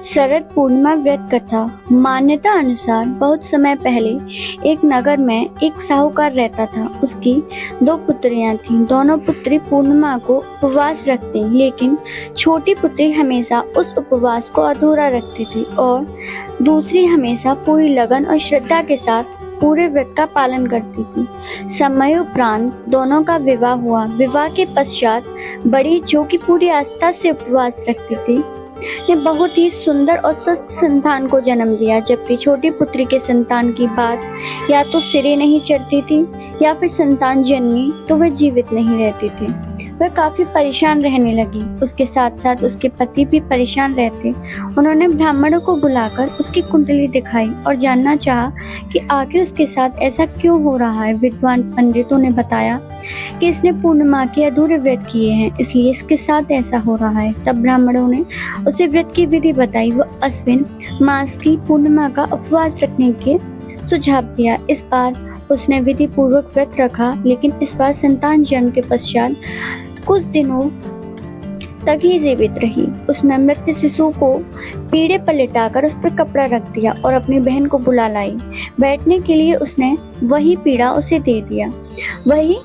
शरद पूर्णिमा व्रत कथा। मान्यता अनुसार बहुत समय पहले एक नगर में एक साहूकार रहता था। उसकी दो पुत्रियां थीं। दोनों पुत्री पूर्णिमा को उपवास रखती, लेकिन छोटी पुत्री हमेशा उस उपवास को अधूरा रखती थी और दूसरी हमेशा पूरी लगन और श्रद्धा के साथ पूरे व्रत का पालन करती थी। समय उपरांत दोनों का विवाह हुआ। विवाह के पश्चात बड़ी, जो कि पूरी आस्था से उपवास रखती थी, ने बहुत ही सुंदर और स्वस्थ संतान को जन्म दिया, जबकि छोटी पुत्री के संतान की बात या तो सिरे नहीं चढ़ती थी या फिर संतान जन्मी तो वह जीवित नहीं रहती थी। वह काफी परेशान रहने लगी। उसके साथ साथ उसके पति भी परेशान रहते। उन्होंने ब्राह्मणों को बुलाकर उसकी कुंडली दिखाई और जानना चाहा कि आखिर उसके साथ ऐसा क्यों हो रहा है। विद्वान पंडितों ने बताया कि इसने पूर्णिमा के अधूरे व्रत किए हैं, इसलिए इसके साथ ऐसा हो रहा है। तब ब्राह्मणों ने उसे व्रत की विधि बताई। वो अश्विन मास की पूर्णिमा का उपवास रखने के सुझाव दिया। इस बार उसने विधि पूर्वक व्रत रखा, लेकिन इस बार संतान जन्म के पश्चात कुछ दिनों तक ही जीवित रही। उसने मृत शिशु को पीढ़े पर लिटाकर उस पर कपड़ा रख दिया और अपनी बहन को बुला लाई। बैठने के लिए उसने वही पीढ़ा उसे दे दिया। वही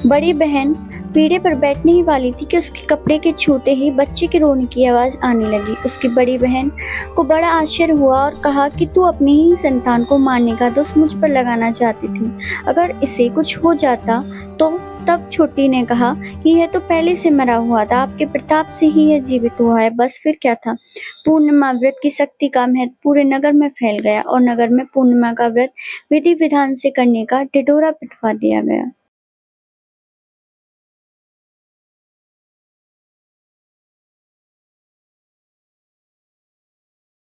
बड़ी बहन पीढ़े पर बैठने ही वाली थी कि उसके कपड़े के छूते ही बच्चे के रोने की आवाज आने लगी। उसकी बड़ी बहन को बड़ा आश्चर्य हुआ और कहा कि तू अपनी ही संतान को मारने का दोष मुझ पर लगाना चाहती थी। अगर इसे कुछ हो जाता तो? तब छोटी ने कहा कि यह तो पहले से मरा हुआ था, आपके प्रताप से ही यह जीवित हुआ है, बस फिर क्या था। पूर्णिमा व्रत की शक्ति का महत्व पूरे नगर में फैल गया और नगर में पूर्णिमा का व्रत विधि विधान से करने का ढिढोरा पिटवा दिया गया।